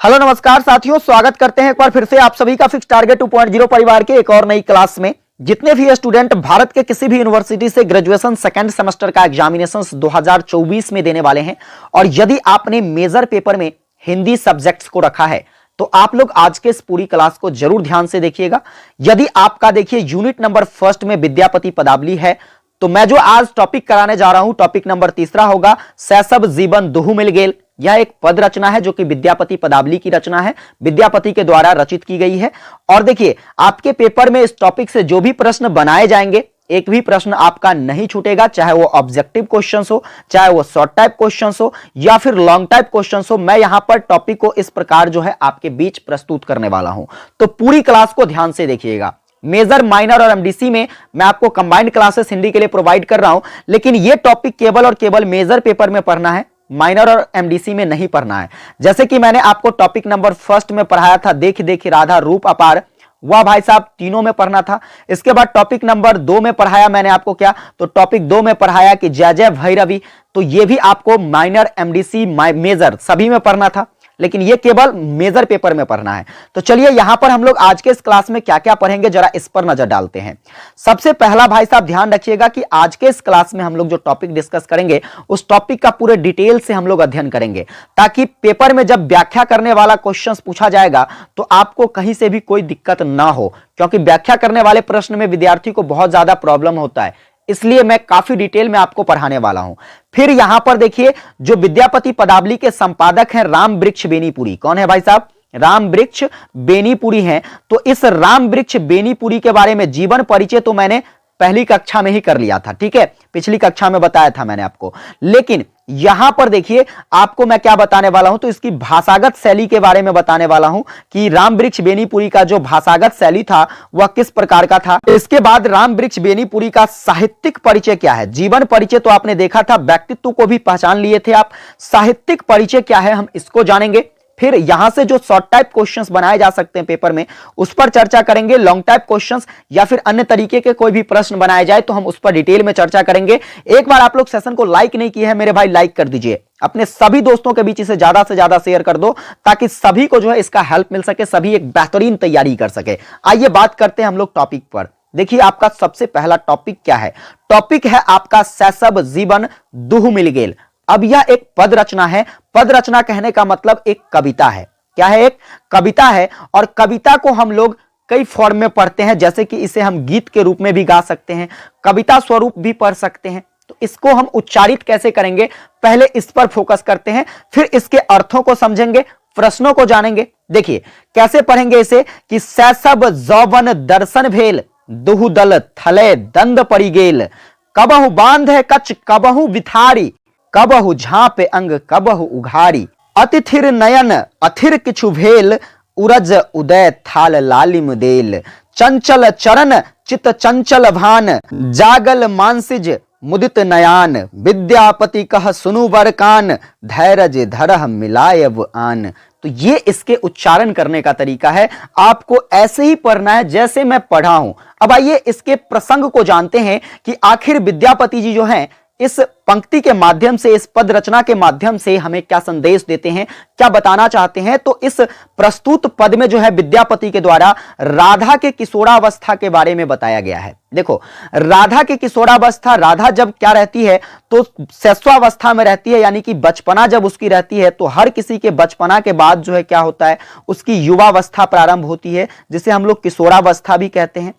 Hello नमस्कार साथियों, स्वागत करते हैं एक बार फिर से आप सभी का फिक्स टारगेट 2.0 परिवार के एक और नई क्लास में। जितने भी स्टूडेंट भारत के किसी भी यूनिवर्सिटी से ग्रेजुएशन सेकेंड सेमेस्टर का एग्जामिनेशन 2024 में देने वाले हैं और यदि आपने मेजर पेपर में हिंदी सब्जेक्ट्स को रखा है तो आप लोग आज के इस पूरी क्लास को जरूर ध्यान से देखिएगा। यदि आपका देखिए यूनिट नंबर फर्स्ट में विद्यापति पदावली है तो मैं जो आज टॉपिक कराने जा रहा हूं टॉपिक नंबर तीसरा होगा शैशव जीवन दुहु मिल गेल। यह एक पद रचना है जो कि विद्यापति पदावली की रचना है, विद्यापति के द्वारा रचित की गई है। और देखिए आपके पेपर में इस टॉपिक से जो भी प्रश्न बनाए जाएंगे एक भी प्रश्न आपका नहीं छूटेगा, चाहे वो ऑब्जेक्टिव क्वेश्चंस हो, चाहे वो शॉर्ट टाइप क्वेश्चंस हो या फिर लॉन्ग टाइप क्वेश्चंस हो। मैं यहां पर टॉपिक को इस प्रकार जो है आपके बीच प्रस्तुत करने वाला हूं, तो पूरी क्लास को ध्यान से देखिएगा। मेजर, माइनर और एमडीसी में मैं आपको कंबाइंड क्लासेस हिंदी के लिए प्रोवाइड कर रहा हूं, लेकिन यह टॉपिक केवल और केवल मेजर पेपर में पढ़ना है, माइनर और एमडीसी में नहीं पढ़ना है। जैसे कि मैंने आपको टॉपिक नंबर फर्स्ट में पढ़ाया था देख देख राधा रूप अपार, वह भाई साहब तीनों में पढ़ना था। इसके बाद टॉपिक नंबर 2 में पढ़ाया मैंने आपको क्या, तो टॉपिक 2 में पढ़ाया कि जय जय भैरवी, तो यह भी आपको माइनर, एमडीसी, मेजर सभी में पढ़ना था, लेकिन यह केवल मेजर पेपर में पढ़ना है। तो चलिए यहां पर हम लोग आज के इस क्लास में क्या क्या पढ़ेंगे जरा इस पर नजर डालते हैं। सबसे पहला भाई साहब ध्यान रखिएगा कि आज के इस क्लास में हम लोग जो टॉपिक डिस्कस करेंगे उस टॉपिक का पूरे डिटेल से हम लोग अध्ययन करेंगे, ताकि पेपर में जब व्याख्या करने वाला क्वेश्चंस पूछा जाएगा तो आपको कहीं से भी कोई दिक्कत ना हो, क्योंकि व्याख्या करने वाले प्रश्न में विद्यार्थी को बहुत ज्यादा प्रॉब्लम होता है, इसलिए मैं काफी डिटेल में आपको पढ़ाने वाला हूं। फिर यहां पर देखिए जो विद्यापति पदावली के संपादक हैं राम वृक्ष बेनीपुरी, कौन है भाई साहब, राम वृक्ष बेनीपुरी हैं। तो इस राम वृक्ष बेनीपुरी के बारे में जीवन परिचय तो मैंने पहली कक्षा में ही कर लिया था, ठीक है, पिछली कक्षा में बताया था मैंने आपको। लेकिन यहां पर देखिए आपको मैं क्या बताने वाला हूं, तो इसकी भाषागत शैली के बारे में बताने वाला हूं कि राम वृक्ष बेनीपुरी का जो भाषागत शैली था वह किस प्रकार का था। इसके बाद राम वृक्ष बेनीपुरी का साहित्यिक परिचय क्या है। जीवन परिचय तो आपने देखा था, व्यक्तित्व को भी पहचान लिए थे आप, साहित्यिक परिचय क्या है हम इसको जानेंगे। फिर यहां से जो शॉर्ट टाइप क्वेश्चंस बनाए जा सकते हैं पेपर में उस पर चर्चा करेंगे, लॉन्ग टाइप क्वेश्चंस या फिर अन्य तरीके के कोई भी प्रश्न बनाए जाए तो हम उस पर डिटेल में चर्चा करेंगे। एक बार आप लोग सेशन को लाइक नहीं किए हैं मेरे भाई, लाइक कर दीजिए, अपने सभी दोस्तों के बीच इसे ज्यादा से ज्यादा शेयर कर दो ताकि सभी को जो है इसका हेल्प मिल सके, सभी एक बेहतरीन तैयारी कर सके। आइए बात करते हैं हम लोग टॉपिक पर। देखिए आपका सबसे पहला टॉपिक क्या है, टॉपिक है आपका शैशव जीवन दुहु मिल गेल। अब यह एक पद रचना है, पद रचना कहने का मतलब एक कविता है। क्या है, एक कविता है, और कविता को हम लोग कई फॉर्म में पढ़ते हैं, जैसे कि इसे हम गीत के रूप में भी गा सकते हैं, कविता स्वरूप भी पढ़ सकते हैं। तो इसको हम उच्चारित कैसे करेंगे, पहले इस पर फोकस करते हैं, फिर इसके अर्थों को समझेंगे, प्रश्नों को जानेंगे। देखिए कैसे पढ़ेंगे इसे कि शैशव जौवन दर्शन भेल दुहु दल थले दंड पड़ी गेल, कबहु बांध है कच कबहु बिथारी, कबहु झांप अंग कबहु उघारी, अतिथिर नयन अथिर किछु भेल, उरज उदय थाल लालिम देल, चंचल चरण चित चंचल भान, जागल मानसिज मुदित नयान, विद्यापति कह सुनु बर कान, धैर्य धरह मिलायब आन। तो ये इसके उच्चारण करने का तरीका है, आपको ऐसे ही पढ़ना है जैसे मैं पढ़ा हूं। अब आइए इसके प्रसंग को जानते हैं कि आखिर विद्यापति जी जो हैं इस पंक्ति के माध्यम से, इस पद रचना के माध्यम से हमें क्या संदेश देते हैं, क्या बताना चाहते हैं। तो इस प्रस्तुत पद में जो है विद्यापति के द्वारा राधा के किशोरावस्था के बारे में बताया गया है। देखो राधा की किशोरावस्था, राधा जब क्या रहती है तो शैशवावस्था में रहती है, यानी कि बचपना जब उसकी रहती है, तो हर किसी के बचपना के बाद जो है क्या होता है उसकी युवावस्था प्रारंभ होती है, जिसे हम लोग किशोरावस्था भी कहते हैं।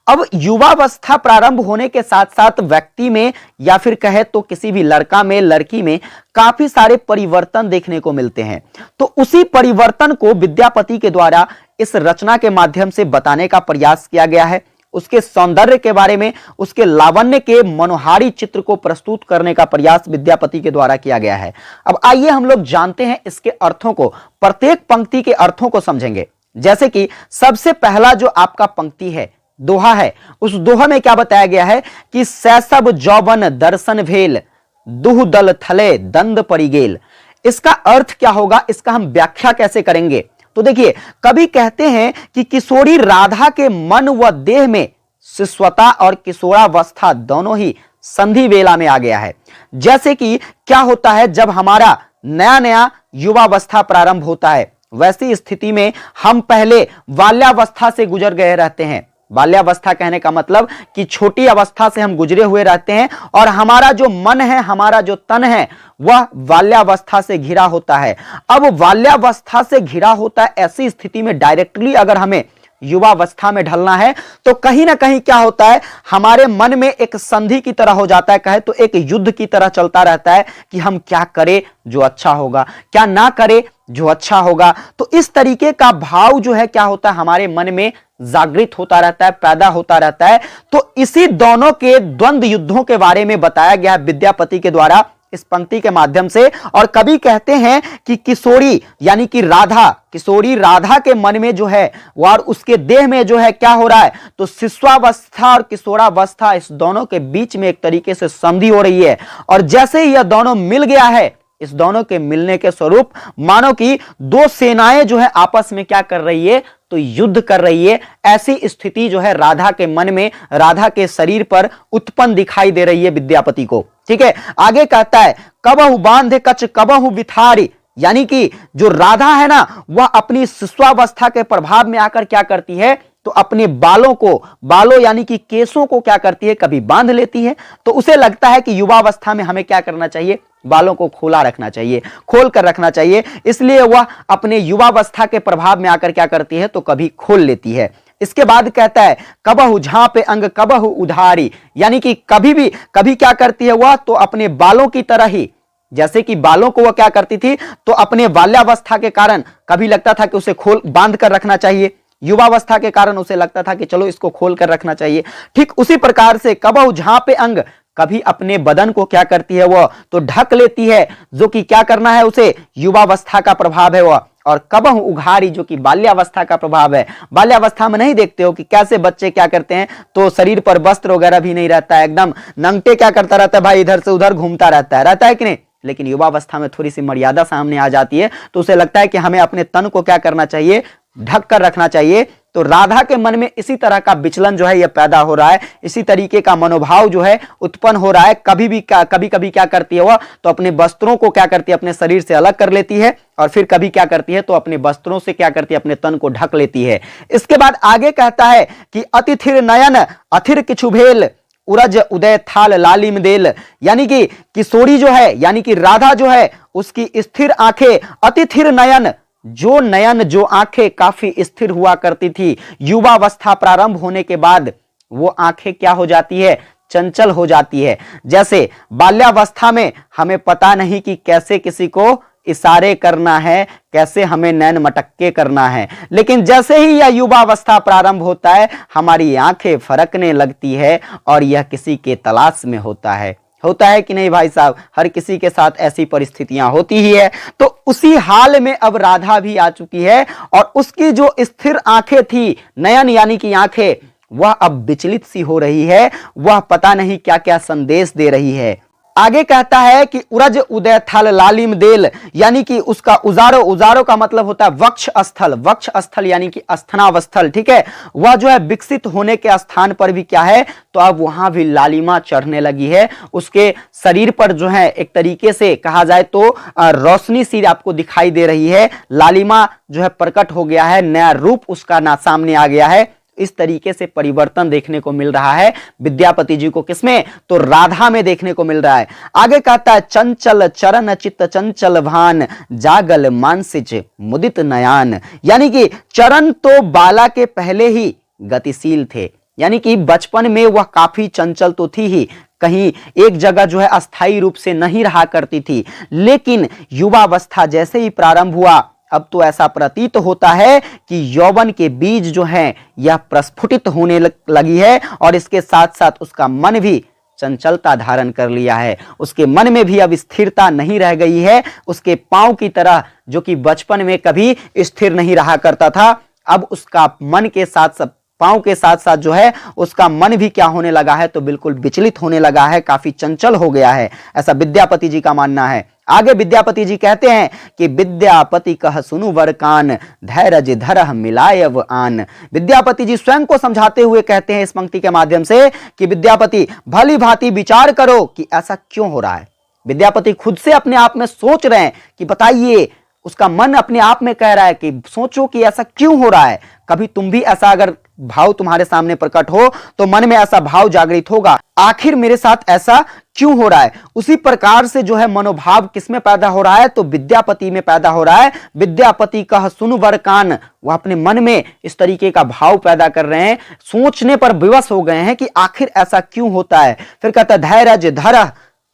अब युवावस्था प्रारंभ होने के साथ साथ व्यक्ति में या फिर कहे तो किसी भी लड़का में, लड़की में काफी सारे परिवर्तन देखने को मिलते हैं। तो उसी परिवर्तन को विद्यापति के द्वारा इस रचना के माध्यम से बताने का प्रयास किया गया है, उसके सौंदर्य के बारे में, उसके लावण्य के मनोहारी चित्र को प्रस्तुत करने का प्रयास विद्यापति के द्वारा किया गया है। अब आइए हम लोग जानते हैं इसके अर्थों को, प्रत्येक पंक्ति के अर्थों को समझेंगे। जैसे कि सबसे पहला जो आपका पंक्ति है, दोहा है, उस दोहा में क्या बताया गया है कि शैशव जौवन दर्शन भेल दुहु दल थले दंड पड़ी गेल। इसका अर्थ क्या होगा, इसका हम व्याख्या कैसे करेंगे। तो देखिए कवि कहते हैं कि किशोरी राधा के मन व देह में शिशुता और किशोरावस्था दोनों ही संधि वेला में आ गया है। जैसे कि क्या होता है जब हमारा नया नया युवावस्था प्रारंभ होता है, वैसी स्थिति में हम पहले बाल्यावस्था से गुजर गए रहते हैं। बाल्यावस्था कहने का मतलब कि छोटी अवस्था से हम गुजरे हुए रहते हैं और हमारा जो मन है, हमारा जो तन है, वह बाल्यावस्था से घिरा होता है। अब बाल्यावस्था से घिरा होता है, ऐसी स्थिति में डायरेक्टली अगर हमें युवावस्था में ढलना है तो कहीं ना कहीं क्या होता है, हमारे मन में एक संधि की तरह हो जाता है, कहे तो एक युद्ध की तरह चलता रहता है कि हम क्या करें जो अच्छा होगा, क्या ना करें जो अच्छा होगा। तो इस तरीके का भाव जो है क्या होता है, हमारे मन में जागृत होता रहता है, पैदा होता रहता है। तो इसी दोनों के द्वंद्व युद्धों के बारे में बताया गया है विद्यापति के द्वारा इस पंक्ति के माध्यम से। और कवि कहते हैं कि किशोरी यानी कि राधा, किशोरी राधा के मन में जो है और उसके देह में जो है क्या हो रहा है, तो शिशुआवस्था और किशोरावस्था, इस दोनों के बीच में एक तरीके से संधि हो रही है। और जैसे ही यह दोनों मिल गया है, इस दोनों के मिलने के स्वरूप मानो कि दो सेनाएं जो है आपस में क्या कर रही है, तो युद्ध कर रही है। ऐसी स्थिति जो है राधा के मन में, राधा के शरीर पर उत्पन्न दिखाई दे रही है विद्यापति को। ठीक है, आगे कहता है कबहु बांधे कच कबहु बिथारी, यानी कि जो राधा है ना, वह अपनी शिशुआवस्था के प्रभाव में आकर क्या करती है, तो अपने बालों को, बालों यानी कि केसों को क्या करती है, कभी बांध लेती है। तो उसे लगता है कि युवावस्था में हमें क्या करना चाहिए, बालों को खोला रखना चाहिए, खोल कर रखना चाहिए। इसलिए वह अपने युवावस्था के प्रभाव में आकर क्या करती है, तो कभी खोल लेती है। इसके बाद कहता है कबहु झांपे अंग कबहु उधारी, यानी कि कभी क्या करती है वह, तो अपने बालों की तरह ही, जैसे कि बालों को वह क्या करती थी, तो अपने बाल्यावस्था के कारण कभी लगता था कि उसे खोल बांध कर रखना चाहिए, युवावस्था के कारण उसे लगता था कि चलो इसको खोल कर रखना चाहिए। ठीक उसी प्रकार से कबहु झांपे अंग, कभी अपने बदन को क्या करती है वह, तो ढक लेती है, जो कि क्या करना है उसे, युवावस्था का प्रभाव है वह। और कबहु उघारी, जो कि बाल्यावस्था का प्रभाव है। बाल्यावस्था में नहीं देखते हो कि कैसे बच्चे क्या करते हैं, तो शरीर पर वस्त्र वगैरह भी नहीं रहता है, एकदम नंगटे क्या करता रहता है भाई, इधर से उधर घूमता रहता है कि नहीं। लेकिन युवावस्था में थोड़ी सी मर्यादा सामने आ जाती है, तो उसे लगता है कि हमें अपने तन को क्या करना चाहिए, ढक कर रखना चाहिए। तो राधा के मन में इसी तरह का विचलन जो है यह पैदा हो रहा है, इसी तरीके का मनोभाव जो है उत्पन्न हो रहा है। कभी कभी क्या करती है वह, तो अपने वस्त्रों को क्या करती है, अपने शरीर से अलग कर लेती है, और फिर कभी क्या करती है, तो अपने वस्त्रों से क्या करती है, अपने तन को ढक लेती है। इसके बाद आगे कहता है कि अतिथिर नयन अथिर किछु भेल उरज उदय थाल लालिम देल, यानी कि किशोरी जो है, यानी कि राधा जो है, उसकी स्थिर आंखें, अतिथिर नयन, जो नयन, जो आंखें काफी स्थिर हुआ करती थी, युवावस्था प्रारंभ होने के बाद वो आंखें क्या हो जाती है, चंचल हो जाती है। जैसे बाल्यावस्था में हमें पता नहीं कि कैसे किसी को इशारे करना है, कैसे हमें नैन मटक्के करना है, लेकिन जैसे ही यह युवावस्था प्रारंभ होता है, हमारी आंखें फरकने लगती है और यह किसी के तलाश में होता है कि नहीं भाई साहब, हर किसी के साथ ऐसी परिस्थितियां होती ही है। तो उसी हाल में अब राधा भी आ चुकी है और उसकी जो स्थिर आंखें थी, नयन यानी कि आंखें, वह अब विचलित सी हो रही है, वह पता नहीं क्या क्या संदेश दे रही है। आगे कहता है कि उरज उदय थल लालिम देल, यानी कि उसका उजारो का मतलब होता है वक्ष स्थल यानी कि अस्थनावस्थल। ठीक है, वह जो है विकसित होने के स्थान पर भी क्या है, तो अब वहां भी लालिमा चढ़ने लगी है। उसके शरीर पर जो है एक तरीके से कहा जाए तो रोशनी सी आपको दिखाई दे रही है, लालिमा जो है प्रकट हो गया है, नया रूप उसका ना सामने आ गया है। इस तरीके से परिवर्तन देखने को मिल रहा है विद्यापति जी को, किसमें, तो राधा में देखने को मिल रहा है। आगे कहता है चंचल चरण चित्त चंचल भान जागल मानसिच मुदित नयान, यानी कि चरण तो बाला के पहले ही गतिशील थे, यानी कि बचपन में वह काफी चंचल तो थी ही, कहीं एक जगह जो है अस्थायी रूप से नहीं रहा करती थी, लेकिन युवावस्था जैसे ही प्रारंभ हुआ, अब तो ऐसा प्रतीत होता है कि यौवन के बीज जो हैं यह प्रस्फुटित होने लगी है और इसके साथ साथ उसका मन भी चंचलता धारण कर लिया है। उसके मन में भी अब स्थिरता नहीं रह गई है, उसके पांव की तरह जो कि बचपन में कभी स्थिर नहीं रहा करता था, अब उसका मन के साथ पांव के साथ साथ जो है उसका मन भी क्या होने लगा है, तो बिल्कुल विचलित होने लगा है, काफी चंचल हो गया है, ऐसा विद्यापति जी का मानना है। आगे विद्यापति जी कहते हैं कि विद्यापति कह सुनु वर कान धैर्य धरह मिलायव आन। विद्यापति जी स्वयं को समझाते हुए कहते हैं इस पंक्ति के माध्यम से कि विद्यापति भली भांति विचार करो कि ऐसा क्यों हो रहा है। विद्यापति खुद से अपने आप में सोच रहे हैं कि बताइए उसका मन अपने आप में कह रहा है कि सोचो कि ऐसा क्यों हो रहा है। कभी तुम भी ऐसा अगर भाव तुम्हारे सामने प्रकट हो तो मन में ऐसा भाव जागृत होगा, आखिर मेरे साथ ऐसा क्यों हो रहा है। उसी प्रकार से जो है मनोभाव किसमें पैदा हो रहा है, तो विद्यापति में पैदा हो रहा है। विद्यापति कह सुन वर कान, वह अपने मन में इस तरीके का भाव पैदा कर रहे हैं, सोचने पर विवश हो गए हैं कि आखिर ऐसा क्यों होता है। फिर कहता धैर्य धर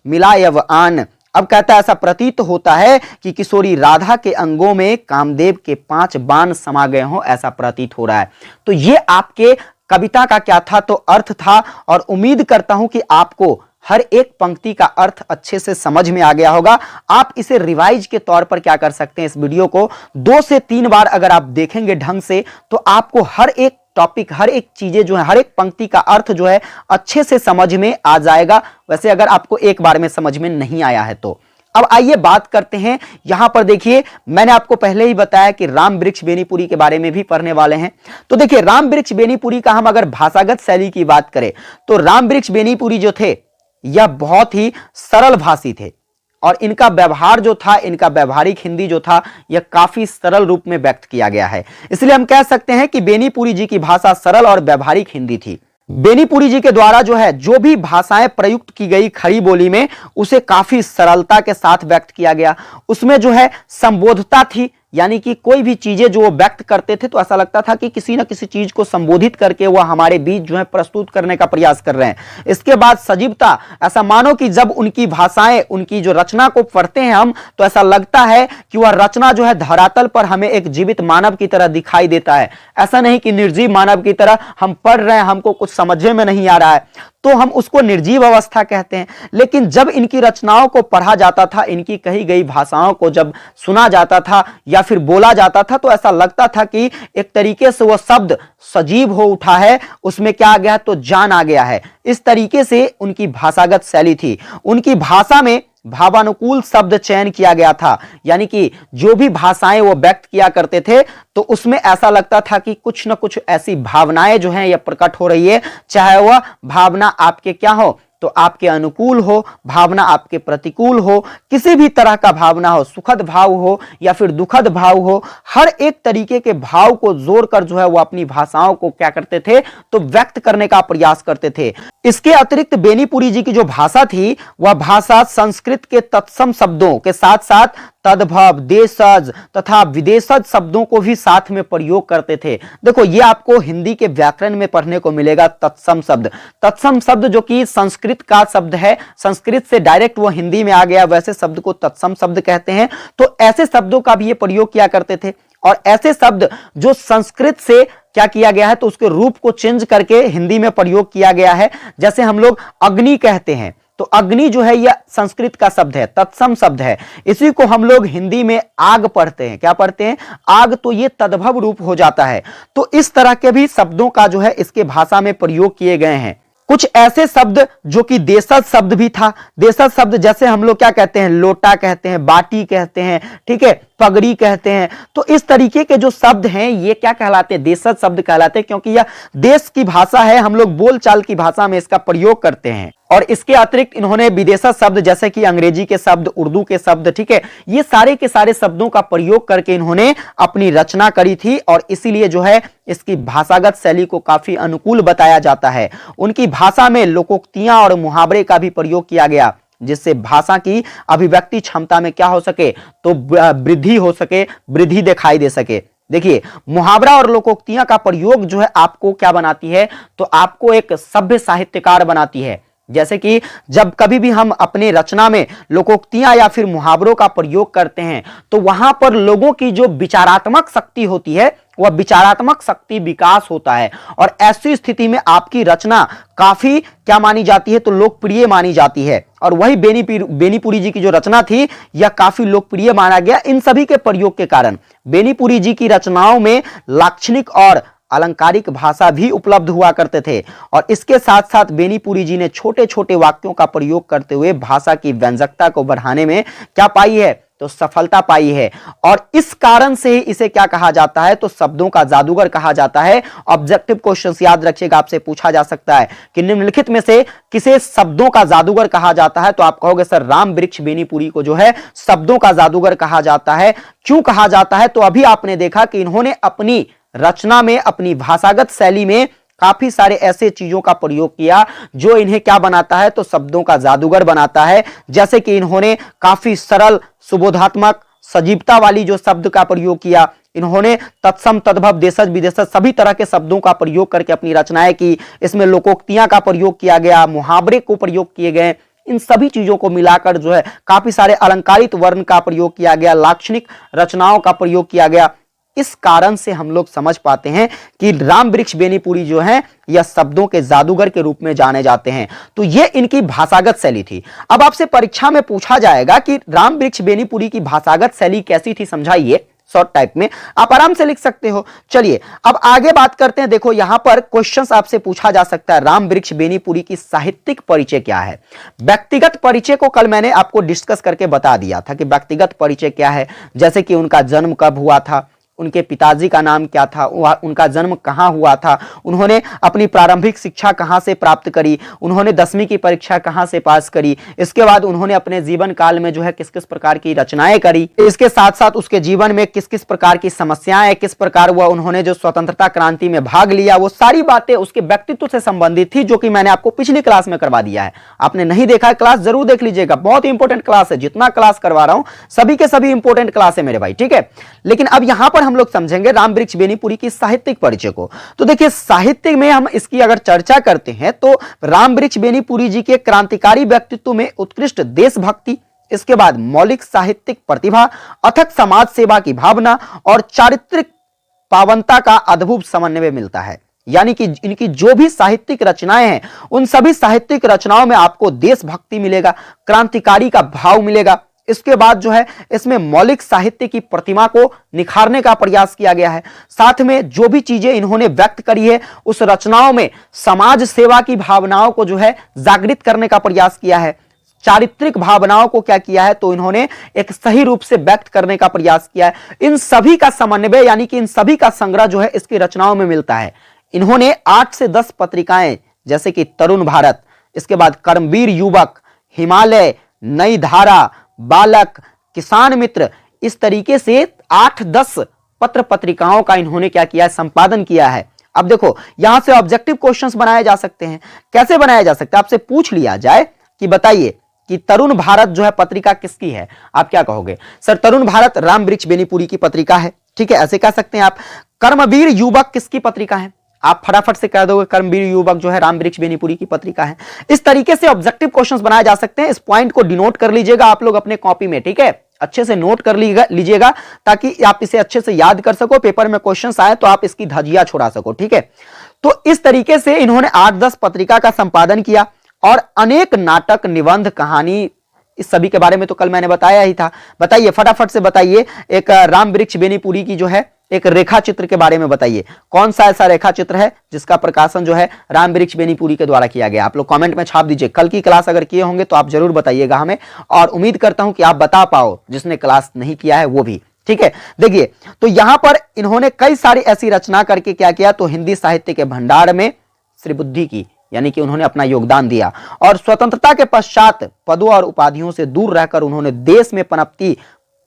मिलायव आन। अब कहता है ऐसा प्रतीत होता है कि किशोरी राधा के अंगों में कामदेव के 5 बाण समा गए हों, ऐसा प्रतीत हो रहा है। तो ये आपके कविता का क्या था, तो अर्थ था, और उम्मीद करता हूं कि आपको हर एक पंक्ति का अर्थ अच्छे से समझ में आ गया होगा। आप इसे रिवाइज के तौर पर क्या कर सकते हैं, इस वीडियो को 2 से 3 बार अगर आप देखेंगे ढंग से तो आपको हर एक टॉपिक, हर एक चीजें जो है, हर एक पंक्ति का अर्थ जो है अच्छे से समझ में आ जाएगा। वैसे अगर आपको एक बार में समझ में नहीं आया है तो अब आइए बात करते हैं। यहां पर देखिए, मैंने आपको पहले ही बताया कि राम वृक्ष बेनीपुरी के बारे में भी पढ़ने वाले हैं। तो देखिए, राम वृक्ष बेनीपुरी का हम अगर भाषागत शैली की बात करें तो राम वृक्ष बेनीपुरी जो थे यह बहुत ही सरल भाषी थे, और इनका व्यवहार जो था, इनका व्यवहारिक हिंदी जो था, यह काफी सरल रूप में व्यक्त किया गया है। इसलिए हम कह सकते हैं कि बेनीपुरी जी की भाषा सरल और व्यवहारिक हिंदी थी। बेनीपुरी जी के द्वारा जो है जो भी भाषाएं प्रयुक्त की गई खड़ी बोली में, उसे काफी सरलता के साथ व्यक्त किया गया। उसमें जो है संबोधता थी, यानी कि कोई भी चीजें जो वो व्यक्त करते थे तो ऐसा लगता था कि किसी न किसी चीज को संबोधित करके वह हमारे बीच जो है प्रस्तुत करने का प्रयास कर रहे हैं। इसके बाद सजीवता, ऐसा मानो कि जब उनकी भाषाएं, उनकी जो रचना को पढ़ते हैं हम, तो ऐसा लगता है कि वह रचना जो है धरातल पर हमें एक जीवित मानव की तरह दिखाई देता है। ऐसा नहीं कि निर्जीव मानव की तरह हम पढ़ रहे हैं, हमको कुछ समझने में नहीं आ रहा है तो हम उसको निर्जीव अवस्था कहते हैं। लेकिन जब इनकी रचनाओं को पढ़ा जाता था, इनकी कही गई भाषाओं को जब सुना जाता था या फिर बोला जाता था, तो ऐसा लगता था कि एक तरीके से वह शब्द सजीव हो उठा है, उसमें क्या आ गया, तो जान आ गया है। इस तरीके से उनकी भाषागत शैली थी। उनकी भाषा में भावानुकूल शब्द चयन किया गया था, यानी कि जो भी भाषाएं वो व्यक्त किया करते थे तो उसमें ऐसा लगता था कि कुछ न कुछ ऐसी भावनाएं जो हैं ये प्रकट हो रही है, चाहे वह भावना आपके क्या हो, तो आपके अनुकूल हो, भावना आपके प्रतिकूल हो, किसी भी तरह का भावना हो, सुखद भाव हो या फिर दुखद भाव हो, हर एक तरीके के भाव को जोड़कर जो है वो अपनी भाषाओं को क्या करते थे, तो व्यक्त करने का प्रयास करते थे। इसके अतिरिक्त बेनीपुरी जी की जो भाषा थी, वह भाषा संस्कृत के तत्सम शब्दों के साथ साथ तद्भव, देशज तथा विदेशज शब्दों को भी साथ में प्रयोग करते थे। देखो, ये आपको हिंदी के व्याकरण में पढ़ने को मिलेगा, तत्सम शब्द। तत्सम शब्द जो कि संस्कृत का शब्द है, संस्कृत से डायरेक्ट वो हिंदी में आ गया, वैसे शब्द को तत्सम शब्द कहते हैं। तो ऐसे शब्दों का भी ये प्रयोग किया करते थे, और ऐसे शब्द जो संस्कृत से क्या किया गया है, तो उसके रूप को चेंज करके हिंदी में प्रयोग किया गया है। जैसे हम लोग अग्नि कहते हैं, तो अग्नि जो है यह संस्कृत का शब्द है, तत्सम शब्द है। इसी को हम लोग हिंदी में आग पढ़ते हैं। क्या पढ़ते हैं? आग। तो ये तद्भव रूप हो जाता है। तो इस तरह के भी शब्दों का जो है इसके भाषा में प्रयोग किए गए हैं। कुछ ऐसे शब्द जो कि देशज शब्द भी था। देशज शब्द जैसे हम लोग क्या कहते हैं, लोटा कहते हैं, बाटी कहते हैं, ठीक है, पगड़ी कहते हैं। तो इस तरीके के जो शब्द हैं ये क्या कहलाते हैं, देशज शब्द कहलाते हैं, क्योंकि यह देश की भाषा है, हम लोग बोलचाल की भाषा में इसका प्रयोग करते हैं। और इसके अतिरिक्त इन्होंने विदेशज शब्द जैसे कि अंग्रेजी के शब्द, उर्दू के शब्द, ठीक है, ये सारे के सारे शब्दों का प्रयोग करके इन्होंने अपनी रचना करी थी, और इसीलिए जो है इसकी भाषागत शैली को काफी अनुकूल बताया जाता है। उनकी भाषा में लोकोक्तियां और मुहावरे का भी प्रयोग किया गया, जिससे भाषा की अभिव्यक्ति क्षमता में क्या हो सके, तो वृद्धि हो सके, वृद्धि दिखाई दे सके। देखिए, मुहावरा और लोकोक्तियां का प्रयोग जो है आपको क्या बनाती है, तो आपको एक सभ्य साहित्यकार बनाती है। जैसे कि जब कभी भी हम अपने रचना में लोकोक्तियां या फिर मुहावरों का प्रयोग करते हैं तो वहां पर लोगों की जो विचारात्मक शक्ति होती है वह विचारात्मक शक्ति विकास होता है, और ऐसी स्थिति में आपकी रचना काफी क्या मानी जाती है, तो लोकप्रिय मानी जाती है। और वही बेनीपुरी जी की जो रचना थी यह काफी लोकप्रिय माना गया इन सभी के प्रयोग के कारण। बेनीपुरी जी की रचनाओं में लाक्षणिक और अलंकारिक भाषा भी उपलब्ध हुआ करते थे, और इसके साथ साथ बेनीपुरी जी ने छोटे छोटे वाक्यों का प्रयोग करते हुए भाषा की व्यंजकता को बढ़ाने में क्या पाई है, तो सफलता पाई है। और इस कारण से ही इसे क्या कहा जाता है, तो शब्दों का जादूगर कहा जाता है। ऑब्जेक्टिव क्वेश्चंस याद रखिएगा, आपसे पूछा जा सकता है कि निम्नलिखित में से किसे शब्दों का जादूगर कहा जाता है, तो आप कहोगे सर राम वृक्ष बेनीपुरी को जो है शब्दों का जादूगर कहा जाता है। क्यों कहा जाता है, तो अभी आपने देखा कि इन्होंने अपनी रचना में, अपनी भाषागत शैली में काफी सारे ऐसे चीजों का प्रयोग किया जो इन्हें क्या बनाता है, तो शब्दों का जादूगर बनाता है। जैसे कि इन्होंने काफी सरल, सुबोधात्मक, सजीवता वाली जो शब्द का प्रयोग किया, इन्होंने तत्सम, तद्भव, देशज, विदेशज सभी तरह के शब्दों का प्रयोग करके अपनी रचनाएं की। इसमें लोकोक्तियां का प्रयोग किया गया, मुहावरे को प्रयोग किए गए। इन सभी चीजों को मिलाकर जो है काफी सारे अलंकारित वर्ण का प्रयोग किया गया, लाक्षणिक रचनाओं का प्रयोग किया गया। इस कारण से हम लोग समझ पाते हैं कि राम वृक्ष बेनीपुरी जो है यह शब्दों के जादूगर के रूप में जाने जाते हैं। तो यह इनकी भाषागत शैली थी। अब आपसे परीक्षा में पूछा जाएगा कि राम वृक्ष बेनीपुरी की भाषागत शैली कैसी थी, समझाइए। शॉर्ट टाइप में आप आराम से लिख सकते हो। चलिए अब आगे बात करते हैं। देखो यहां पर क्वेश्चंस आपसे पूछा जा सकता है, राम वृक्ष बेनीपुरी की साहित्यिक परिचय क्या है। व्यक्तिगत परिचय को कल मैंने आपको डिस्कस करके बता दिया था कि व्यक्तिगत परिचय क्या है, जैसे कि उनका जन्म कब हुआ था, उनके पिताजी का नाम क्या था, उनका जन्म कहां हुआ था, उन्होंने अपनी प्रारंभिक शिक्षा कहां से प्राप्त करी, उन्होंने 10वीं की परीक्षा कहां से पास करी, इसके बाद उन्होंने अपने जीवन काल में जो है किस किस प्रकार की रचनाएं करी, इसके साथ साथ उसके जीवन में किस किस प्रकार की समस्याएं, किस प्रकार वह उन्होंने जो स्वतंत्रता क्रांति में भाग लिया, वो सारी बातें उसके व्यक्तित्व से संबंधित थी, जो कि मैंने आपको पिछली क्लास में करवा दिया है। आपने नहीं देखा है क्लास, जरूर देख लीजिएगा, बहुत इंपॉर्टेंट क्लास है। जितना क्लास करवा रहा हूं सभी के सभी इंपॉर्टेंट क्लास है मेरे भाई, ठीक है। लेकिन अब यहां पर हम लोग समझेंगे राम वृक्ष बेनीपुरी की साहित्यिक परिचय को। तो देखिए साहित्य में हम इसकी अगर चर्चा करते हैं तो राम वृक्ष बेनीपुरी जी के क्रांतिकारी व्यक्तित्व में उत्कृष्ट देशभक्ति, इसके बाद मौलिक साहित्यिक प्रतिभा, अथक समाज सेवा की भावना और चारित्रिक पावनता का अद्भुत समन्वय मिलता है। यानी कि इनकी जो भी साहित्यिक रचनाएं हैं उन सभी साहित्यिक रचनाओं में आपको देशभक्ति मिलेगा, क्रांतिकारी का भाव मिलेगा। इसके बाद जो है इसमें मौलिक साहित्य की प्रतिमा को निखारने का प्रयास किया गया है। साथ में जो भी चीजें इन्होंने व्यक्त करी है उस रचनाओं में समाज सेवा की भावनाओं को जो है जागृत करने का प्रयास किया है। चारित्रिक भावनाओं को क्या किया है, तो इन्होंने एक सही रूप से व्यक्त करने का प्रयास किया है। इन सभी का समन्वय यानी कि इन सभी का संग्रह जो है इसकी रचनाओं में मिलता है। इन्होंने 8 से 10 पत्रिकाएं, जैसे कि तरुण भारत, इसके बाद कर्मवीर युवक, हिमालय, नई धारा, बालक, किसान मित्र, इस तरीके से 8-10 पत्र पत्रिकाओं का इन्होंने क्या किया है, संपादन किया है। अब देखो यहां से ऑब्जेक्टिव क्वेश्चंस बनाए जा सकते हैं। कैसे बनाया जा सकता है, आपसे पूछ लिया जाए कि बताइए कि तरुण भारत जो है पत्रिका किसकी है, आप क्या कहोगे, सर तरुण भारत राम वृक्ष बेनीपुरी की पत्रिका है, ठीक है, ऐसे कह सकते हैं आप। कर्मवीर युवक किसकी पत्रिका है, आप फटाफट से कह दोगे कर्मवीर युवक जो है राम वृक्ष बेनीपुरी की पत्रिका है। इस तरीके से ऑब्जेक्टिव क्वेश्चंस बनाए जा सकते हैं। इस पॉइंट को डिनोट कर लीजिएगा आप लोग अपने कॉपी में, ठीक है, अच्छे से नोट कर लीजिएगा ताकि आप इसे अच्छे से याद कर सको, पेपर में क्वेश्चंस आए तो आप इसकी धज्जियां छुड़ा सको, ठीक है। तो इस तरीके से इन्होंने 8-10 पत्रिका का संपादन किया और अनेक नाटक, निबंध, कहानी, इस सभी के बारे में तो कल मैंने बताया ही था। बताइए फटाफट से बताइए, एक राम वृक्ष बेनीपुरी की जो है एक रेखा चित्र के बारे में बताइए। कौन सा ऐसा रेखा चित्र है जिसका प्रकाशन जो है राम वृक्ष बेनीपुरी के द्वारा किया गया, आप लोग कमेंट में छाप दीजिए। कल की क्लास अगर किए होंगे तो आप जरूर बताइएगा हमें, और उम्मीद करता हूं कि आप बता पाओ, जिसने क्लास नहीं किया है वो भी, ठीक है। देखिए तो यहां पर इन्होंने कई सारी ऐसी रचना करके क्या किया, तो हिंदी साहित्य के भंडार में श्री बुद्धि की, यानी कि उन्होंने अपना योगदान दिया। और स्वतंत्रता के पश्चात पदों और उपाधियों से दूर रहकर उन्होंने देश में पनपती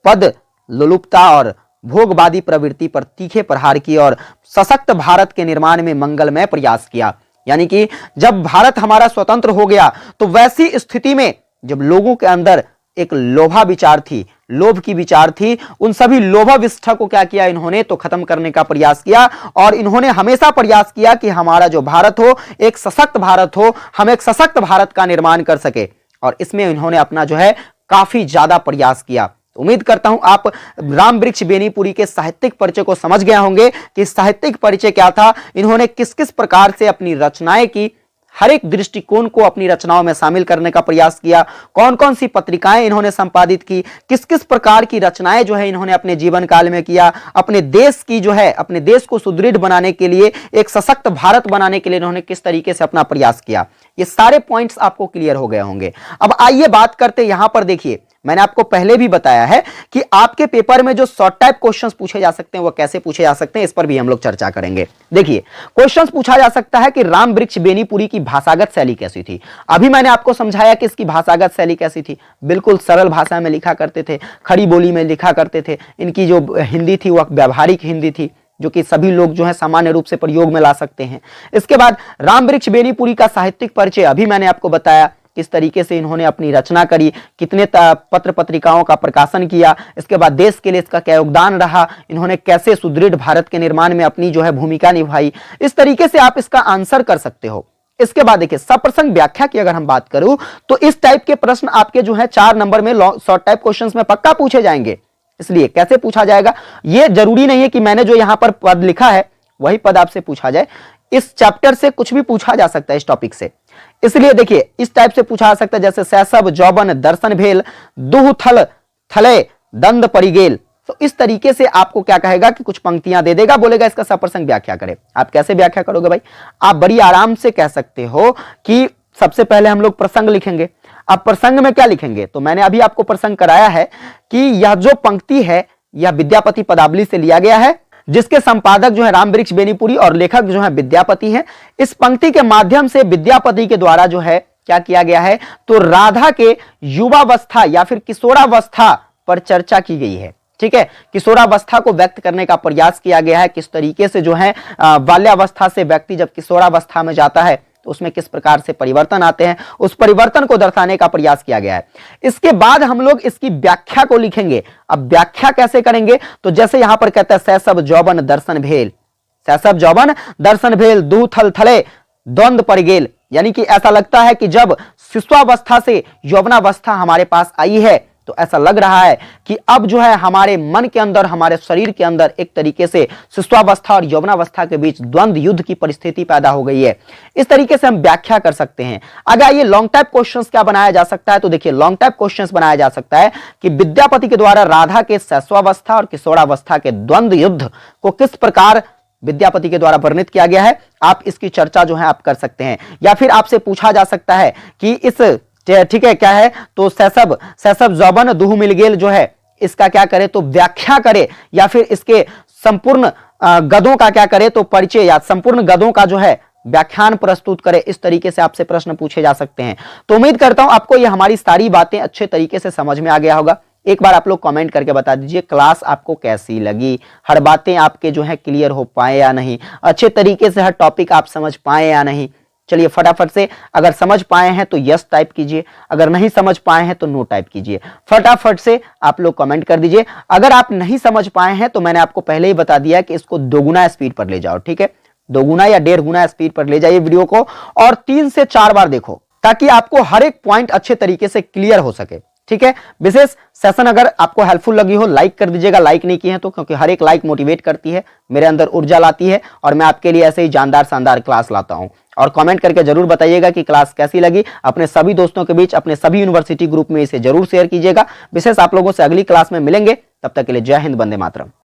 पद लोलुपता और भोगवादी प्रवृत्ति पर तीखे प्रहार किए और सशक्त भारत के निर्माण में मंगलमय प्रयास किया। यानी कि जब भारत हमारा स्वतंत्र हो गया तो वैसी स्थिति में जब लोगों के अंदर एक लोभा विचार थी, लोभ की विचार थी, उन सभी लोभा विष्ठा को क्या किया इन्होंने, तो खत्म करने का प्रयास किया। और इन्होंने हमेशा प्रयास किया कि हमारा जो भारत हो एक सशक्त भारत हो, हम एक सशक्त भारत का निर्माण कर सके, और इसमें इन्होंने अपना जो है काफी ज्यादा प्रयास किया। उम्मीद करता हूं आप राम वृक्ष बेनीपुरी के साहित्यिक परिचय को समझ गए होंगे कि साहित्यिक परिचय क्या था, इन्होंने किस किस प्रकार से अपनी रचनाएं की, हर एक दृष्टिकोण को अपनी रचनाओं में शामिल करने का प्रयास किया, कौन कौन सी पत्रिकाएं इन्होंने संपादित की, किस किस प्रकार की रचनाएं जो है इन्होंने अपने जीवन काल में किया, अपने देश की जो है अपने देश को सुदृढ़ बनाने के लिए, एक सशक्त भारत बनाने के लिए इन्होंने किस तरीके से अपना प्रयास किया। ये सारे पॉइंट्स आपको क्लियर हो गए होंगे। अब आइए बात करते, यहां पर देखिए मैंने आपको पहले भी बताया है कि आपके पेपर में जो शॉर्ट टाइप क्वेश्चंस पूछे जा सकते हैं वो कैसे पूछे जा सकते हैं, इस पर भी हम लोग चर्चा करेंगे। देखिए, क्वेश्चंस पूछा जा सकता है कि राम वृक्ष बेनीपुरी की भाषागत शैली कैसी थी। अभी मैंने आपको समझाया कि इसकी भाषागत शैली कैसी थी, बिल्कुल सरल भाषा में लिखा करते थे, खड़ी बोली में लिखा करते थे। इनकी जो हिंदी थी वह व्यावहारिक हिंदी थी, जो कि सभी लोग जो है सामान्य रूप से प्रयोग में ला सकते हैं। इसके बाद राम वृक्ष बेनीपुरी का साहित्यिक परिचय, अभी मैंने आपको बताया किस तरीके से इन्होंने अपनी रचना करी, कितने पत्र पत्रिकाओं का प्रकाशन किया, इसके बाद देश के लिए इसका क्या योगदान रहा, इन्होंने कैसे सुदृढ़ भारत के निर्माण में अपनी जो है भूमिका निभाई। इस तरीके से आप इसका आंसर कर सकते हो। इसके बाद देखिए, सप्रसंग व्याख्या की अगर हम बात करूं तो इस टाइप के प्रश्न आपके जो है 4 नंबर में शॉर्ट टाइप क्वेश्चंस में पक्का पूछे जाएंगे। इसलिए कैसे पूछा जाएगा, यह जरूरी नहीं है कि मैंने जो यहां पर पद लिखा है वही पद आपसे पूछा जाए। इस चैप्टर से कुछ भी पूछा जा सकता है, इस टॉपिक से। इसलिए देखिए, इस टाइप से पूछा जा सकता है, जैसे शैशव जौबन दर्शन भेल दुह थल थले दंड परिगेल। तो इस तरीके से आपको क्या कहेगा कि कुछ पंक्तियां दे देगा, बोलेगा इसका सप्रसंग व्याख्या करें। आप कैसे व्याख्या करोगे भाई? आप बड़ी आराम से कह सकते हो कि सबसे पहले हम लोग प्रसंग लिखेंगे। अब प्रसंग में क्या लिखेंगे, तो मैंने अभी आपको प्रसंग कराया है कि यह जो पंक्ति है यह विद्यापति पदावली से लिया गया है, जिसके संपादक जो है राम वृक्ष बेनीपुरी और लेखक जो है विद्यापति हैं। इस पंक्ति के माध्यम से विद्यापति के द्वारा जो है क्या किया गया है, तो राधा के युवावस्था या फिर किशोरावस्था पर चर्चा की गई है। ठीक है, किशोरावस्था को व्यक्त करने का प्रयास किया गया है, किस तरीके से जो है बाल्यावस्था से व्यक्ति जब किशोरावस्था में जाता है तो उसमें किस प्रकार से परिवर्तन आते हैं, उस परिवर्तन को दर्शाने का प्रयास किया गया है। इसके बाद हम लोग इसकी व्याख्या को लिखेंगे। अब व्याख्या कैसे करेंगे, तो जैसे यहां पर कहता है शैशव जौबन दर्शन भेल, शैशव जौबन दर्शन भेल दुह थल थले द्वंद परिगेल, यानी कि ऐसा लगता है कि जब शिशुअवस्था से यौवनावस्था हमारे पास आई है तो ऐसा लग रहा है कि अब जो है हमारे मन के अंदर, हमारे शरीर के अंदर एक तरीके से शिशुअवस्था और यौवनावस्था के बीच द्वंद युद्ध की परिस्थिति पैदा हो गई है। इस तरीके से हम व्याख्या कर सकते हैं। अगर ये लॉन्ग टाइप क्वेश्चंस क्या बनाया जा सकता है, तो देखिए लॉन्ग टाइप क्वेश्चंस बनाया जा सकता है कि विद्यापति के द्वारा राधा के शिशुअवस्था और किशोरावस्था के द्वंद युद्ध को किस प्रकार विद्यापति के द्वारा वर्णित किया गया है। आप इसकी चर्चा जो है आप कर सकते हैं। या फिर आपसे पूछा जा सकता है कि इस, ठीक है, क्या है, तो शैशव जौबन दुह मिलगेल जो है इसका क्या करे, तो व्याख्या करे, या फिर इसके संपूर्ण गदों का क्या करे, तो परिचय या संपूर्ण गदों का जो है व्याख्यान प्रस्तुत करे। इस तरीके से आपसे प्रश्न पूछे जा सकते हैं। तो उम्मीद करता हूं आपको ये हमारी सारी बातें अच्छे तरीके से समझ में आ गया होगा। एक बार आप लोग कमेंट करके बता दीजिए क्लास आपको कैसी लगी, हर बातें आपके जो है क्लियर हो पाए या नहीं, अच्छे तरीके से हर टॉपिक आप समझ पाए या नहीं। चलिए फटाफट से, अगर समझ पाए हैं तो यस टाइप कीजिए, अगर नहीं समझ पाए हैं तो नो टाइप कीजिए। फटाफट से आप लोग कमेंट कर दीजिए। अगर आप नहीं समझ पाए हैं तो मैंने आपको पहले ही बता दिया कि इसको 2 गुना स्पीड पर ले जाओ। ठीक है, 2 गुना या 1.5 गुना स्पीड पर ले जाइए वीडियो को, और 3 से 4 बार देखो, ताकि आपको हर एक पॉइंट अच्छे तरीके से क्लियर हो सके। ठीक है, विशेष सेशन अगर आपको हेल्पफुल लगी हो लाइक कर दीजिएगा, लाइक नहीं किए हैं तो, क्योंकि हर एक लाइक मोटिवेट करती है, मेरे अंदर ऊर्जा लाती है, और मैं आपके लिए ऐसे ही जानदार शानदार क्लास लाता हूं। और कमेंट करके जरूर बताइएगा कि क्लास कैसी लगी। अपने सभी दोस्तों के बीच, अपने सभी यूनिवर्सिटी ग्रुप में इसे जरूर शेयर कीजिएगा। विशेष आप लोगों से अगली क्लास में मिलेंगे, तब तक के लिए जय हिंद, वंदे मातरम।